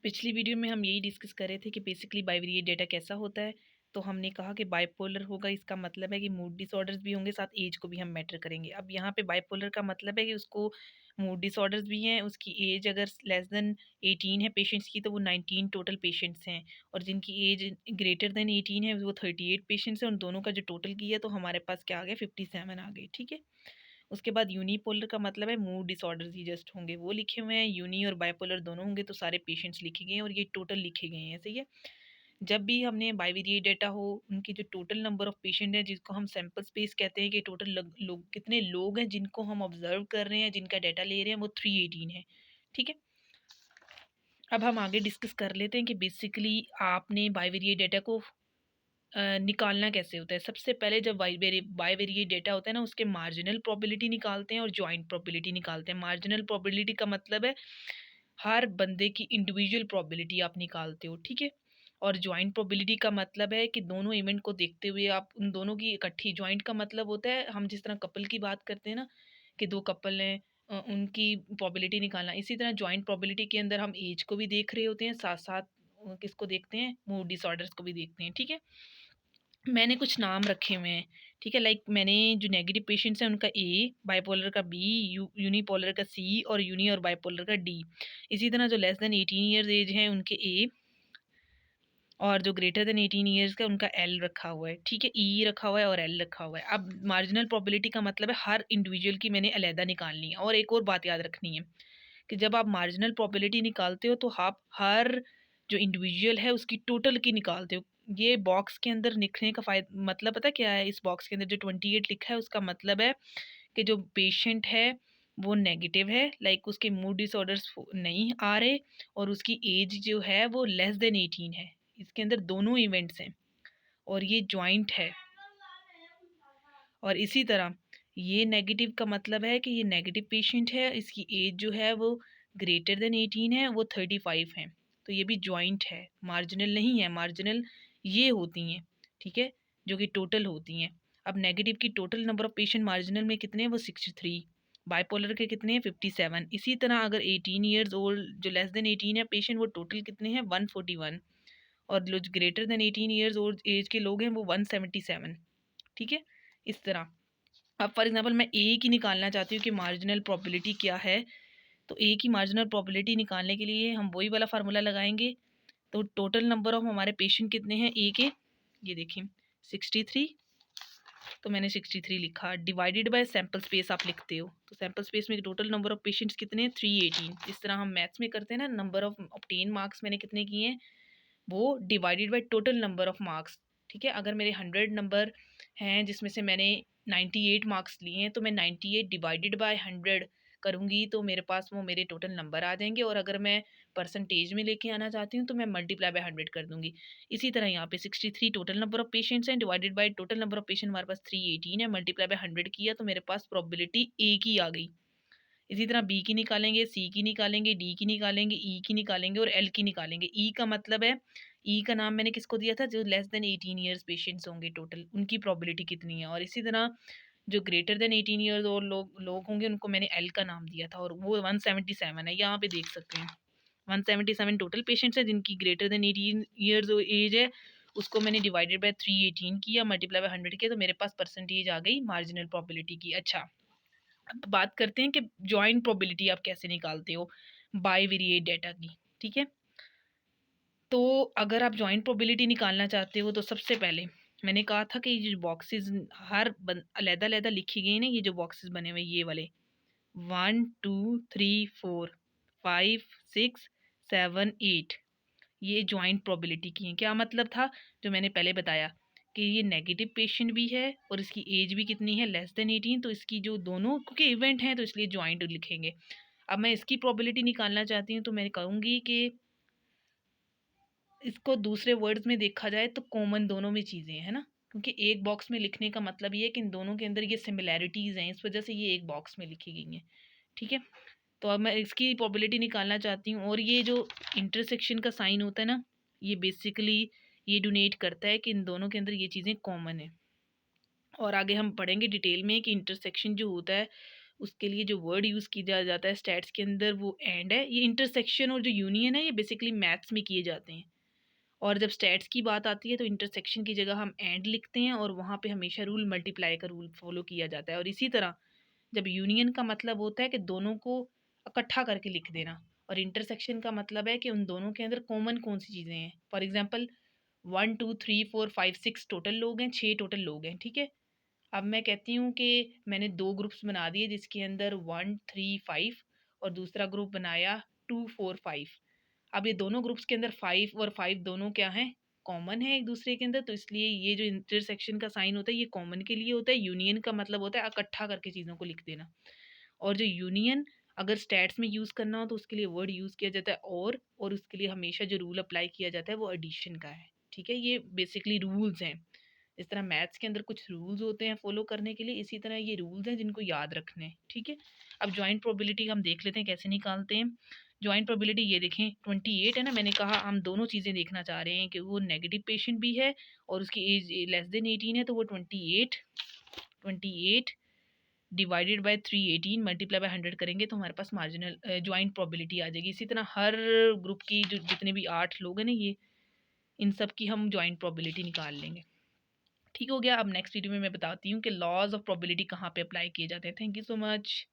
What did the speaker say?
पिछली वीडियो में हम यही डिस्कस कर रहे थे कि बेसिकली बाइवेरिएट डेटा कैसा होता है। तो हमने कहा कि बाइपोलर होगा, इसका मतलब है कि मूड डिसऑर्डर्स भी होंगे, साथ एज को भी हम मैटर करेंगे। अब यहाँ पे बाइपोलर का मतलब है कि उसको मूड डिसऑर्डर्स भी हैं, उसकी एज अगर लेस देन 18 है पेशेंट्स की तो वो 19 टोटल पेशेंट्स हैं, और जिनकी एज ग्रेटर देन 18 है वो 38 पेशेंट्स हैं। उन दोनों का जो टोटल किया तो हमारे पास क्या आ गया, 57 आ गए। ठीक है। उसके बाद यूनिपोलर का मतलब है मूड डिसऑर्डर्स ही जस्ट होंगे, वो लिखे हुए हैं। यूनी और बाइपोलर दोनों होंगे तो सारे पेशेंट्स लिखे गए हैं और ये टोटल लिखे गए हैं। सही है। जब भी हमने बाइवेरिएट डेटा हो, उनकी जो टोटल नंबर ऑफ पेशेंट है जिसको हम सैंपल स्पेस कहते हैं कि टोटल लोग कितने लोग हैं जिनको हम ऑब्जर्व कर रहे हैं, जिनका डाटा ले रहे हैं, वो 318 है। ठीक है। अब हम आगे डिस्कस कर लेते हैं कि बेसिकली आपने बाइवेरिएट डेटा को निकालना कैसे होता है। सबसे पहले जब बाइवेरिएट डेटा होता है ना, उसके मार्जिनल प्रोबेबिलिटी निकालते हैं और जॉइंट प्रोबेबिलिटी निकालते हैं। मार्जिनल प्रोबेबिलिटी का मतलब है हर बंदे की इंडिविजुअल प्रोबेबिलिटी आप निकालते हो। ठीक है। और जॉइंट प्रोबेबिलिटी का मतलब है कि दोनों इवेंट को देखते हुए आप उन दोनों की इकट्ठी। जॉइंट का मतलब होता है हम जिस तरह कपल की बात करते हैं ना, कि दो कपल हैं, उनकी प्रोबेबिलिटी निकालना। इसी तरह जॉइंट प्रोबेबिलिटी के अंदर हम एज को भी देख रहे होते हैं, साथ साथ किसको देखते हैं, मूड डिसऑर्डर्स को भी देखते हैं। ठीक है। मैंने कुछ नाम रखे हुए हैं। ठीक है। लाइक मैंने जो नेगेटिव पेशेंट्स हैं उनका ए, बाइपोलर का बी, यूनिपोलर का सी और यूनी और बाइपोलर का डी। इसी तरह जो लेस देन 18 ईयर्स एज हैं उनके ए, और जो ग्रेटर देन 18 ईयर्स का उनका एल रखा हुआ है। ठीक है। ई रखा हुआ है और एल रखा हुआ है। अब मार्जिनल प्रोबेबिलिटी का मतलब है हर इंडिविजुअल की मैंने अलहदा निकालनी है। और एक और बात याद रखनी है कि जब आप मार्जिनल प्रोबेबिलिटी निकालते हो तो आप हर जो इंडिविजुअल है उसकी टोटल की निकालते हो। ये बॉक्स के अंदर लिखने का फायदा मतलब पता क्या है, इस बॉक्स के अंदर जो 28 लिखा है उसका मतलब है कि जो पेशेंट है वो नेगेटिव है, लाइक उसके मूड डिसऑर्डर्स नहीं आ रहे, और उसकी एज जो है वो लेस देन 18 है। इसके अंदर दोनों इवेंट्स हैं और ये जॉइंट है। और इसी तरह ये नेगेटिव का मतलब है कि ये नेगेटिव पेशेंट है, इसकी एज जो है वो ग्रेटर देन 18 है, वो 35 है। तो ये भी जॉइंट है, मार्जिनल नहीं है। मार्जिनल ये होती हैं। ठीक है। जो कि टोटल होती हैं। अब नेगेटिव की total number of patient marginal में कितने हैं, वो 63। बाइपोलर के कितने हैं, 57। इसी तरह अगर 18 ईयर्स ओल्ड जो लेस देन 18 है पेशेंट, वो टोटल कितने हैं, 141। और जो greater than 18 years old age के लोग हैं वो 177। ठीक है। इस तरह अब फॉर एग्जांपल मैं ए की निकालना चाहती हूँ कि मार्जिनल प्रोबेबिलिटी क्या है। तो ए की मार्जिनल प्रोबेबिलिटी निकालने के लिए हम वही वाला फार्मूला लगाएंगे। तो टोटल नंबर ऑफ हमारे पेशेंट कितने हैं ए के, ये देखिए 63। तो मैंने 63 लिखा, डिवाइडेड बाय सैम्पल स्पेस आप लिखते हो, तो सैम्पल स्पेस में टोटल नंबर ऑफ पेशेंट्स कितने हैं, 318। इस तरह हम मैथ्स में करते हैं ना, नंबर ऑफ ऑब्टेन मार्क्स मैंने कितने किए हैं, वो divided by total number of marks. ठीक है। अगर मेरे 100 नंबर हैं जिसमें से मैंने 98 मार्क्स लिए हैं, तो मैं 98 डिवाइडेड बाय 100 करूँगी तो मेरे पास वो मेरे टोटल नंबर आ जाएंगे। और अगर मैं परसेंटेज में लेके आना चाहती हूँ तो मैं मल्टीप्लाई बाय 100 कर दूंगी। इसी तरह यहाँ पे 63 टोटल नंबर ऑफ पेशेंट्स हैं, divided by total number of patient हमारे पास 318 है, मल्टीप्लाई बाय 100 किया तो मेरे पास प्रोबेबिलिटी ए की आ गई। इसी तरह बी की निकालेंगे, सी की निकालेंगे, डी की निकालेंगे, ई की निकालेंगे और एल की निकालेंगे। ई का मतलब है, ई का नाम मैंने किसको दिया था, जो लेस देन 18 ईयर्स पेशेंट्स होंगे टोटल, उनकी प्रोबेबिलिटी कितनी है। और इसी तरह जो ग्रेटर देन 18 ईयर्स और लोग होंगे उनको मैंने एल का नाम दिया था, और वो 177 है, यहाँ पे देख सकते हैं 177 टोटल पेशेंट्स हैं जिनकी ग्रेटर देन 18 ईयर्स एज है। उसको मैंने डिवाइडेड बाय 318 किया, मल्टीप्लाई बाय 100 किया, तो मेरे पास परसेंटेज आ गई मार्जिनल प्रोबेबिलिटी की। अच्छा, अब बात करते हैं कि जॉइंट प्रोबेबिलिटी आप कैसे निकालते हो बाइवेरिएट डेटा की। ठीक है। तो अगर आप जॉइंट प्रोबेबिलिटी निकालना चाहते हो तो सबसे पहले मैंने कहा था कि ये जो बॉक्सेस हर अलहदा अलहदा लिखी गई ना, ये जो बॉक्सेस बने हुए ये वाले 1 2 3 4 5 6 7 8, ये जॉइंट प्रोबेबिलिटी की है। क्या मतलब था, जो मैंने पहले बताया कि ये नेगेटिव पेशेंट भी है और इसकी एज भी कितनी है, लेस देन 18। तो इसकी जो दोनों क्योंकि इवेंट हैं तो इसलिए जॉइंट लिखेंगे। अब मैं इसकी प्रोबेबिलिटी निकालना चाहती हूँ तो मैं कहूँगी कि इसको दूसरे वर्ड्स में देखा जाए तो कॉमन दोनों में चीज़ें हैं, है ना, क्योंकि एक बॉक्स में लिखने का मतलब ये है कि इन दोनों के अंदर ये सिमिलैरिटीज़ हैं, इस वजह से ये एक बॉक्स में लिखी गई हैं। ठीक है। तो अब मैं इसकी प्रोबेबिलिटी निकालना चाहती हूँ, और ये जो इंटरसेक्शन का साइन होता है ना, ये बेसिकली ये डोनेट करता है कि इन दोनों के अंदर ये चीज़ें कॉमन है। और आगे हम पढ़ेंगे डिटेल में कि इंटरसेक्शन जो होता है उसके लिए जो वर्ड यूज़ किया जाता है स्टैट्स के अंदर वो एंड है। ये इंटरसेक्शन और जो यूनियन है ये बेसिकली मैथ्स में किए जाते हैं। और जब स्टैट्स की बात आती है तो इंटरसेक्शन की जगह हम एंड लिखते हैं और वहाँ पे हमेशा रूल मल्टीप्लाई का रूल फॉलो किया जाता है। और इसी तरह जब यूनियन का मतलब होता है कि दोनों को इकट्ठा करके लिख देना, और इंटरसेक्शन का मतलब है कि उन दोनों के अंदर कॉमन कौन सी चीज़ें हैं। फॉर एग्जांपल 1 2 3 4 5 6 टोटल लोग हैं, 6 टोटल लोग हैं, ठीक है। अब मैं कहती हूँ कि मैंने 2 ग्रुप्स बना दिए जिसके अंदर 1 3 5 और दूसरा ग्रुप बनाया 2 4 5। अब ये दोनों ग्रुप्स के अंदर 5 और 5 दोनों क्या हैं? कॉमन है एक दूसरे के अंदर, तो इसलिए ये जो इंटरसेक्शन का साइन होता है ये कॉमन के लिए होता है। यूनियन का मतलब होता है इकट्ठा करके चीज़ों को लिख देना। और जो यूनियन अगर स्टैट्स में यूज़ करना हो तो उसके लिए वर्ड यूज़ किया जाता है और उसके लिए हमेशा जो रूल अप्लाई किया जाता है वो एडिशन का है, ठीक है। ये बेसिकली रूल्स हैं। इस तरह मैथ्स के अंदर कुछ रूल्स होते हैं फॉलो करने के लिए, इसी तरह ये रूल्स हैं जिनको याद रखने हैं, ठीक है। अब जॉइंट प्रोबेबिलिटी हम देख लेते हैं कैसे निकालते हैं। जॉइंट प्रोबेबिलिटी ये देखें 28 है ना, मैंने कहा हम दोनों चीज़ें देखना चाह रहे हैं कि वो नेगेटिव पेशेंट भी है और उसकी एज लेस देन 18 है, तो वो 28 डिवाइडेड बाय 318 मल्टीप्लाई बाय 100 करेंगे तो हमारे पास मार्जिनल जॉइंट प्रोबेबिलिटी आ जाएगी। इसी तरह हर ग्रुप की जो जितने भी 8 लोग हैं ना, ये इन सब की हम जॉइंट प्रोबेबिलिटी निकाल लेंगे। ठीक हो गया। अब नेक्स्ट वीडियो में मैं बताती हूँ कि लॉज ऑफ प्रोबेबिलिटी कहाँ पे अप्लाई किए जाते हैं। Thank you so much.